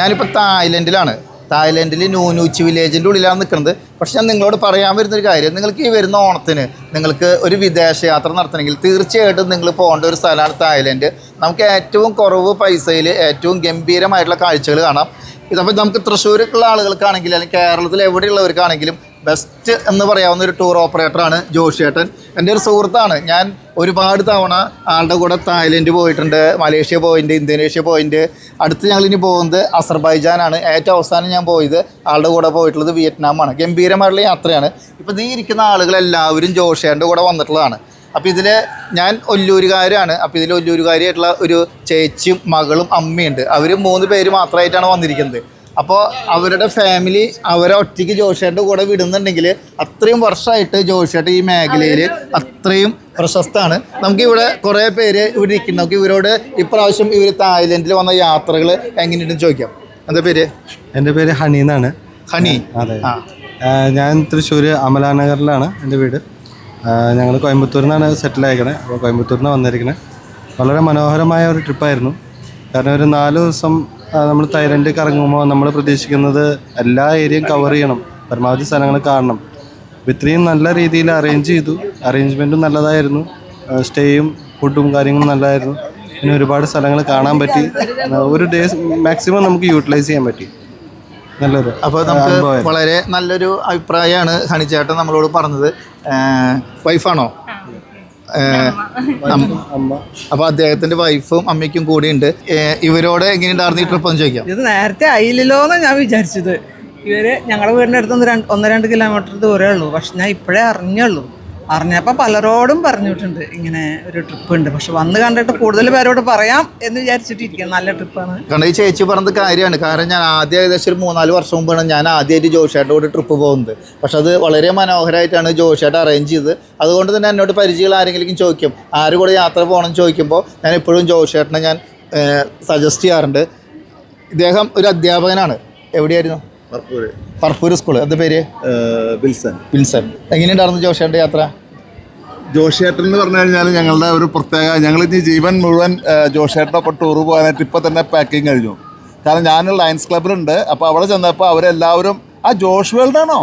ഞാനിപ്പോൾ തായ്ലൻഡിൽ നൂനൂച്ചി വില്ലേജിൻ്റെ ഉള്ളിലാണ് നിൽക്കുന്നത്. പക്ഷെ ഞാൻ നിങ്ങളോട് പറയാൻ വരുന്നൊരു കാര്യം, നിങ്ങൾക്ക് ഈ വരുന്ന ഓണത്തിന് നിങ്ങൾക്ക് ഒരു വിദേശയാത്ര നടത്തണമെങ്കിൽ തീർച്ചയായിട്ടും നിങ്ങൾ പോകേണ്ട ഒരു സ്ഥലമാണ് തായ്ലൻഡ്. നമുക്ക് ഏറ്റവും കുറവ് പൈസയിൽ ഏറ്റവും ഗംഭീരമായിട്ടുള്ള കാഴ്ചകൾ കാണാം. ഇതപ്പോൾ നമുക്ക് തൃശ്ശൂരിലുള്ള ആളുകൾക്കാണെങ്കിൽ അല്ലെങ്കിൽ കേരളത്തിൽ എവിടെയുള്ളവർക്കാണെങ്കിലും ബെസ്റ്റ് എന്ന് പറയാവുന്ന ഒരു ടൂർ ഓപ്പറേറ്ററാണ് ജോഷിയേട്ടൻ. എൻ്റെ ഒരു സുഹൃത്താണ്. ഞാൻ ഒരുപാട് തവണ ആളുടെ കൂടെ തായ്ലൻഡ് പോയിട്ടുണ്ട്, മലേഷ്യ പോയിട്ടുണ്ട്, ഇന്തോനേഷ്യ പോയിട്ടുണ്ട്. അടുത്ത് ഞങ്ങളിനി പോകുന്നത് അസർബൈജാനാണ്. ഏറ്റവും അവസാനം ഞാൻ പോയത് ആളുടെ കൂടെ പോയിട്ടുള്ളത് വിയറ്റ്നാമാണ്. ഗംഭീരമായിട്ടുള്ള യാത്രയാണ്. ഇപ്പോൾ ഈ ഇരിക്കുന്ന ആളുകളെല്ലാവരും ജോഷിയേട്ടൻ്റെ കൂടെ വന്നിട്ടുള്ളതാണ്. അപ്പോൾ ഇതിൽ ഞാൻ ഒല്ലൂരുകാരാണ്. അപ്പോൾ ഇതിൽ ഒല്ലൂരുകാരിയായിട്ടുള്ള ഒരു ചേച്ചിയും മകളും അമ്മയുണ്ട്. അവർ 3 പേര് മാത്രമായിട്ടാണ് വന്നിരിക്കുന്നത്. അപ്പോൾ അവരുടെ ഫാമിലി അവരെ ഒറ്റയ്ക്ക് ജോഷിയേട്ടൻ്റെ കൂടെ വിടുന്നുണ്ടെങ്കിൽ അത്രയും വർഷമായിട്ട് ജോഷിയേട്ടൻ ഈ മേഖലയിൽ അത്രയും പ്രശസ്തമാണ്. നമുക്കിവിടെ കുറേ പേര് ഇവിടെ ഇരിക്കുന്നു. നമുക്ക് ഇവരോട് ഇപ്രാവശ്യം ഇവർ തായ്ലൻഡിൽ വന്ന യാത്രകൾ എങ്ങനെയുണ്ടെന്ന് ചോദിക്കാം. എന്താ പേര്? എൻ്റെ പേര് ഹണി എന്നാണ്. ഹണി? അതെ. ഞാൻ തൃശ്ശൂർ അമലാനഗറിലാണ് എൻ്റെ വീട്. ഞങ്ങൾ കോയമ്പത്തൂരിൽ നിന്നാണ് സെറ്റിൽ ആയിക്കണേ. അപ്പോൾ കോയമ്പത്തൂരിൽ നിന്ന് വന്നിരിക്കണേ. വളരെ മനോഹരമായ ഒരു ട്രിപ്പായിരുന്നു. കാരണം ഒരു 4 ദിവസം നമ്മൾ തായ്ലൻഡ് കറങ്ങുമ്പോൾ നമ്മൾ പ്രതീക്ഷിക്കുന്നത് എല്ലാ ഏരിയയും കവർ ചെയ്യണം, പരമാവധി സ്ഥലങ്ങൾ കാണണം. അപ്പോൾ ഇത്രയും നല്ല രീതിയിൽ അറേഞ്ച് ചെയ്തു. അറേഞ്ച്മെൻറ്റും നല്ലതായിരുന്നു, സ്റ്റേയും ഫുഡും കാര്യങ്ങളും നല്ലതായിരുന്നു. പിന്നെ ഒരുപാട് സ്ഥലങ്ങൾ കാണാൻ പറ്റി. ഒരു ഡേ മാക്സിമം നമുക്ക് യൂട്ടിലൈസ് ചെയ്യാൻ പറ്റി. നല്ലൊരു അപ്പോൾ നമുക്ക് വളരെ നല്ലൊരു അഭിപ്രായമാണ് ഹണിച്ചേട്ടൻ നമ്മളോട് പറഞ്ഞത്. വൈഫാണോ? അപ്പൊ അദ്ദേഹത്തിന്റെ വൈഫും അമ്മയ്ക്കും കൂടിയുണ്ട്. ഇവരോട് എങ്ങനെയുണ്ടായിരുന്നു ഈ ട്രിപ്പ് എന്ന് ചോദിക്കാം. ഇത് നേരത്തെ ആയില്ലല്ലോ എന്ന് ഞാൻ വിചാരിച്ചത്. ഇവര് ഞങ്ങളുടെ വീടിൻ്റെ അടുത്ത് 1-2 കിലോമീറ്റർ ദൂരമേ ഉള്ളൂ. പക്ഷെ ഞാൻ ഇപ്പോഴേ അറിഞ്ഞപ്പോൾ പലരോടും പറഞ്ഞിട്ടുണ്ട് ഇങ്ങനെ ഒരു ട്രിപ്പ് ഉണ്ട്. പക്ഷെ വന്ന് കണ്ടിട്ട് കൂടുതൽ പേരോട് പറയാം എന്ന് വിചാരിച്ചിട്ടിരിക്കുക. നല്ല ട്രിപ്പാണ്. കാരണം ഈ ചേച്ചി പറഞ്ഞത് കാര്യമാണ്. കാരണം ഞാൻ ആദ്യം ഏകദേശം ഒരു 3-4 വർഷം മുമ്പാണ് ഞാൻ ആദ്യമായിട്ട് ജോഷിയേട്ടൻ്റെ കൂടെ ട്രിപ്പ് പോകുന്നത്. പക്ഷെ അത് വളരെ മനോഹരമായിട്ടാണ് ജോഷിയേട്ടൻ അറേഞ്ച് ചെയ്തത്. അതുകൊണ്ട് തന്നെ എന്നോട് പരിചയമുള്ള ആരെങ്കിലും ചോദിക്കും ആര് കൂടെ യാത്ര പോകണം എന്ന് ചോദിക്കുമ്പോൾ ഞാൻ എപ്പോഴും ജോഷിയേട്ടനെ ഞാൻ സജസ്റ്റ് ചെയ്യാറുണ്ട്. ഇദ്ദേഹം ഒരു അധ്യാപകനാണ്. എവിടെയായിരുന്നു? പറപ്പൂർ സ്കൂള്. എന്താ പേര്? വിൽസൺ. എങ്ങനെയുണ്ടായിരുന്നു ജോഷിയേട്ടൻ്റെ യാത്ര? ജോഷിയേട്ടൻ എന്ന് പറഞ്ഞു കഴിഞ്ഞാൽ ഞങ്ങളുടെ ഒരു പ്രത്യേക, ഞങ്ങൾ ഇനി ജീവൻ മുഴുവൻ ജോഷിയേട്ടനൊപ്പം ടൂർ പോകാനായിട്ട് ഇപ്പം തന്നെ പാക്കിങ് കഴിഞ്ഞു. കാരണം ഞാൻ ലയൺസ് ക്ലബിലുണ്ട്. അപ്പോൾ അവിടെ ചെന്നപ്പോൾ അവരെല്ലാവരും ജോഷ് വേൾഡാണോ?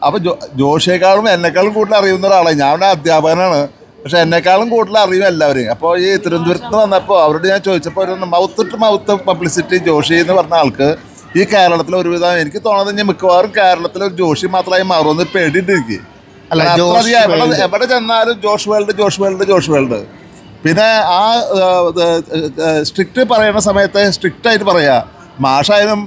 അപ്പോൾ ജോഷിയേക്കാളും എന്നെക്കാളും കൂടുതൽ അറിയുന്ന ഒരാളാണ്. ഞാൻ അവിടെ അധ്യാപകനാണ്. പക്ഷേ എന്നെക്കാളും കൂടുതൽ അറിയും എല്ലാവരും. അപ്പോൾ ഈ തിരുവനന്തപുരത്ത് നിന്ന് വന്നപ്പോൾ അവരോട് ഞാൻ ചോദിച്ചപ്പോൾ ഒരു mouth to mouth publicity Joshi എന്ന് പറഞ്ഞ ആൾക്ക് ഈ കേരളത്തിൽ ഒരുവിധം എനിക്ക് തോന്നുന്നത് ഞാൻ മിക്കവാറും കേരളത്തിൽ ഒരു ജോഷി മാത്രമായി മാറുമെന്ന് പേടിയിട്ട് എനിക്ക്. എവിടെ ചെന്നാലും ജോഷ് വേൾഡ്. പിന്നെ ആ സ്ട്രിക്റ്റ് പറയുന്ന സമയത്ത് സ്ട്രിക്റ്റായിട്ട് പറയുക, മാഷായാലും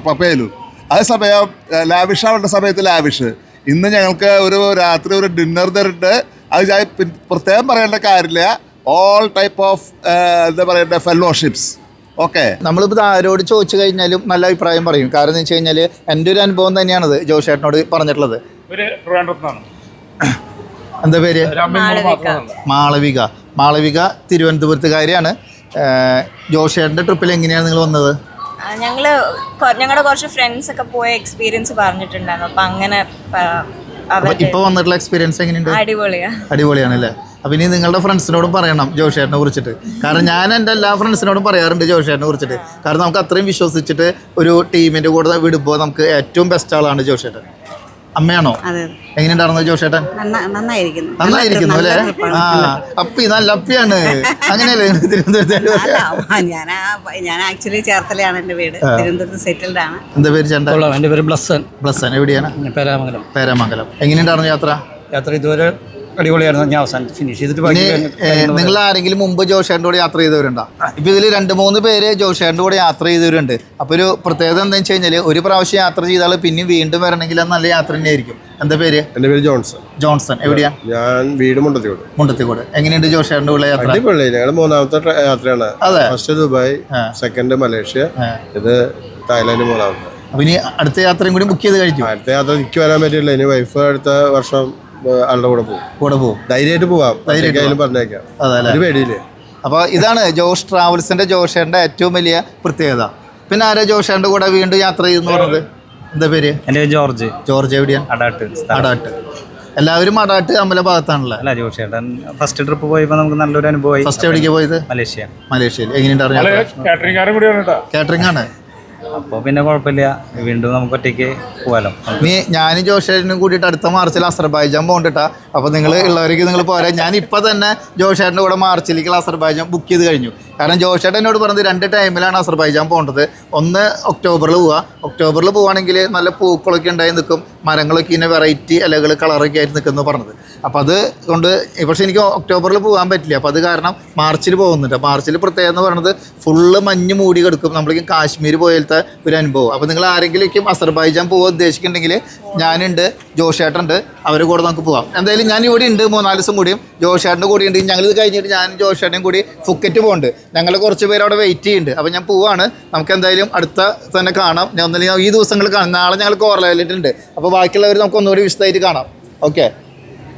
പപ്പയായാലും. അതേസമയം ലാവിഷാവേണ്ട സമയത്ത് ലാവിഷ്. ഇന്ന് ഞങ്ങൾക്ക് ഒരു രാത്രി ഒരു ഡിന്നർ തരുന്നുണ്ട്. അത് ഞാൻ പ്രത്യേകം പറയേണ്ട കാര്യമില്ല. ഓൾ ടൈപ്പ് ഓഫ് എന്താ പറയേണ്ട ഫെലോഷിപ്സ്. ഓക്കെ, നമ്മളിപ്പോൾ ആരോട് ചോദിച്ചു കഴിഞ്ഞാലും നല്ല അഭിപ്രായം പറയും. കാരണം എന്ന് വെച്ച് കഴിഞ്ഞാൽ എൻ്റെ ഒരു അനുഭവം തന്നെയാണത് ജോഷിയേട്ടനോട് പറഞ്ഞിട്ടുള്ളത്. എന്താ പേര്? മാളവിക തിരുവനന്തപുരത്തുകാരിയാണ്. ജോഷിയേട്ടൻ്റെ ട്രിപ്പിൽ എങ്ങനെയാണ് നിങ്ങൾ വന്നത്? ഞങ്ങളുടെ കുറച്ച് ഫ്രണ്ട്സ് ഒക്കെ പോയ എക്സ്പീരിയൻസ് പറഞ്ഞിട്ടുണ്ടായിരുന്നു. അപ്പം അങ്ങനെ ഇപ്പോൾ വന്നിട്ടുള്ള എക്സ്പീരിയൻസ് എങ്ങനെയുണ്ട്? അടിപൊളിയാണല്ലേ? അപ്പം ഇനി നിങ്ങളുടെ ഫ്രണ്ട്സിനോടും പറയണം ജോഷിയേട്ടനെ കുറിച്ചിട്ട്. കാരണം ഞാൻ എൻ്റെ എല്ലാ ഫ്രണ്ട്സിനോടും പറയാറുണ്ട് ജോഷിയേട്ടനെ കുറിച്ചിട്ട്. കാരണം നമുക്ക് അത്രയും വിശ്വസിച്ചിട്ട് ഒരു ടീമിൻ്റെ കൂടെ വിടുമ്പോൾ നമുക്ക് ഏറ്റവും ബെസ്റ്റ് ആളാണ് ജോഷിയേട്ടൻ. അമ്മയാണോ? എങ്ങനെയുണ്ടായിരുന്നു ജോഷിയേട്ടൻ? നന്നായിരിക്കുന്നു അല്ലേ? അപ്പി നല്ല അപ്പിയാണ്. അങ്ങനെയല്ലേ? ഞാൻ ആക്ച്വലി ചേർത്തലയാണ് എൻ്റെ വീട്. തിരുവനന്തപുരത്ത് സെറ്റിൽഡ് ആണ്. എന്താ പേര് ചേട്ടൻ? എൻ്റെ പേര് ബ്ലസ്സൻ. എവിടെയാണ്? പേരാമംഗലം. എങ്ങനെയുണ്ടായിരുന്നു യാത്ര? ഇതുവരെ അടിപൊളിയായിരുന്നു. ഞാൻ അവസാനം ഫിനിഷ് ചെയ്തിട്ട് നിങ്ങൾ ആരെങ്കിലും മുമ്പ് ജോഷിയേട്ടൻ്റെ കൂടെ യാത്ര ചെയ്തവരുണ്ടോ? ഇപ്പോൾ ഇതിൽ 2-3 പേര് ജോഷിയേട്ടൻ്റെ കൂടെ യാത്ര ചെയ്തവരുണ്ട്. അപ്പോൾ ഒരു പ്രത്യേകത എന്താണെന്ന് വെച്ച് കഴിഞ്ഞാൽ ഒരു പ്രാവശ്യം യാത്ര ചെയ്താൽ പിന്നെ വീണ്ടും വരണമെങ്കിൽ അത് നല്ല യാത്ര തന്നെയായിരിക്കും. എന്താ പേര്? എൻ്റെ പേര് ജോൺസൺ. എവിടെയാ? ഞാൻ വീട് മുണ്ടത്തിക്കോട്. എങ്ങനെയുണ്ട് ജോഷിയേട്ടൻ്റെ കൂടെ യാത്ര? അടിപൊളി. ഞങ്ങൾ 3ാമത്തെ യാത്രയാണ്. ഫസ്റ്റ് ദുബായ്, സെക്കൻഡ് മലേഷ്യ, ഇത് തായ്ലാൻഡ് 3ാമത്തെ. അപ്പോൾ ഇനി അടുത്ത യാത്രയും കൂടി ബുക്ക് ചെയ്ത് കഴിക്കും? അടുത്ത യാത്ര എനിക്ക് വരാൻ പറ്റില്ല. ഇനി വൈഫ് അടുത്ത വർഷം ആളുടെ കൂടെ പോകും. ധൈര്യമായിട്ട് പോവാം. പറഞ്ഞേക്കാം. ഒരു പേടിയില്ലേ? അപ്പോൾ ഇതാണ് ജോഷ് ട്രാവൽസിൻ്റെ ജോഷിയേട്ടൻ്റെ ഏറ്റവും വലിയ പ്രത്യേകത. പിന്നെ ആരാ ജോഷിയേട്ടൻ്റെ കൂടെ വീണ്ടും യാത്ര ചെയ്തെന്ന് പറഞ്ഞത്? എന്താ പേര്? എൻ്റെ ജോർജ്. എവിടെയാണ്? അടാട്ട്. എല്ലാവരും അടാട്ട് അമ്പല ഭാഗത്താണല്ലോ. അല്ല, ജോഷിയേട്ടൻ ഫസ്റ്റ് ട്രിപ്പ് പോയപ്പോൾ നമുക്ക് നല്ലൊരു അനുഭവമായി. ഫസ്റ്റ് എവിടേക്ക് പോയത്? മലേഷ്യയിൽ. എങ്ങനെയുണ്ടായിരുന്നു? കാറ്ററിംഗ് ആണ്. അപ്പോൾ പിന്നെ കുഴപ്പമില്ല, വീണ്ടും നമുക്ക് ഒറ്റയ്ക്ക് പോകാലോ. ഞാനും ജോഷേട്ടനും കൂടിയിട്ട് അടുത്ത മാർച്ചിൽ അസർബൈജാൻ പോകണ്ടിട്ടാ. അപ്പോൾ നിങ്ങൾ ഉള്ളവർക്ക് നിങ്ങൾ പോരാ. ഞാൻ ഇപ്പം തന്നെ ജോഷേട്ടൻ്റെ കൂടെ മാർച്ചിലേക്ക് അസർബൈജാൻ ബുക്ക് ചെയ്ത് കഴിഞ്ഞു. കാരണം ജോഷേട്ടൻ എന്നോട് പറഞ്ഞത് 2 ടൈമിലാണ് അസർബൈജാൻ പോകേണ്ടത്. ഒന്ന് ഒക്ടോബറിൽ പോവുക. ഒക്ടോബറിൽ പോവുകയാണെങ്കിൽ നല്ല പൂക്കളൊക്കെ ഉണ്ടായി നിൽക്കും, മരങ്ങളൊക്കെ ഇങ്ങനെ വെറൈറ്റി ഇലകൾ കളറൊക്കെ ആയിട്ട് നിൽക്കുന്നു പറഞ്ഞത്. അപ്പോൾ അത് കൊണ്ട് പക്ഷേ എനിക്ക് ഒക്ടോബറിൽ പോകാൻ പറ്റില്ല. അപ്പോൾ അത് കാരണം മാർച്ചിൽ പോകുന്നുണ്ട്. മാർച്ചിൽ പ്രത്യേകത എന്ന് പറയുന്നത് ഫുള്ള് മഞ്ഞ് മൂടി കിടക്കും, നമ്മൾക്ക് കാശ്മീർ പോലത്തെ ഒരു അനുഭവം. അപ്പോൾ നിങ്ങൾ ആരെങ്കിലും അസർബൈജാൻ പോകാൻ ഉദ്ദേശിക്കുന്നുണ്ടെങ്കിൽ ഞാനുണ്ട്, ജോഷേട്ടനുണ്ട്, അവരുടെ കൂടെ നമുക്ക് പോകാം. എന്തായാലും ഞാൻ ഇവിടെ ഉണ്ട് 3-4 ദിവസം കൂടിയും ജോഷേട്ടൻ്റെ കൂടി ഉണ്ട്. ഞങ്ങളിത് കഴിഞ്ഞിട്ട് ഞാൻ ജോഷേട്ടനും കൂടി ഫുക്കറ്റ് പോകുന്നുണ്ട്. ഞങ്ങൾ കുറച്ച് പേര് അവിടെ വെയിറ്റ് ചെയ്യുന്നുണ്ട്. അപ്പോൾ ഞാൻ പോവാണ്. നമുക്ക് എന്തായാലും അടുത്ത തന്നെ കാണാം. ഞാൻ ഒന്നല്ലെങ്കിൽ ഈ ദിവസങ്ങൾ കാണാം. നാളെ ഞങ്ങൾ കോർലയിലിട്ടുണ്ട്. അപ്പോൾ ബാക്കിയുള്ളവർ നമുക്ക് ഒന്നുകൂടി വിശദമായിട്ട് കാണാം. ഓക്കെ.